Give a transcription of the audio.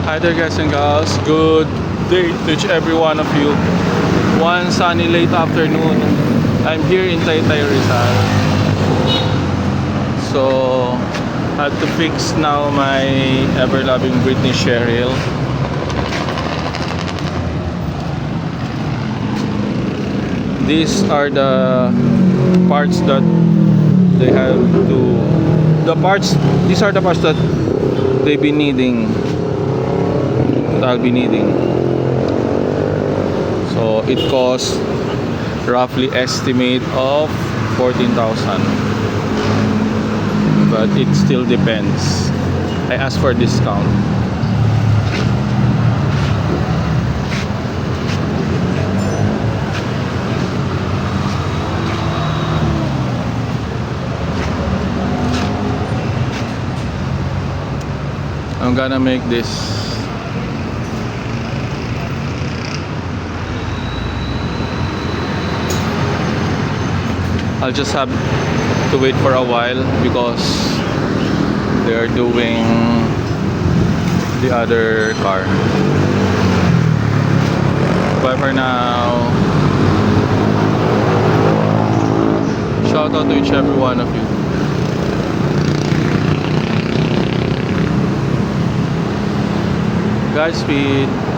Hi there guys and gals, good day to each every one of you. One sunny late afternoon. I'm here in Taytay Rizal. So I have to fix now my ever-loving Britney Cheryl. These are the parts that they have to these are the parts that they be needing that I'll be needing. So it costs roughly estimate of 14,000, but it still depends. I asked for discount. I'm gonna make this I'll just have to wait for a while because they're doing the other car. Bye for now. Shout out to each every one of you. Godspeed.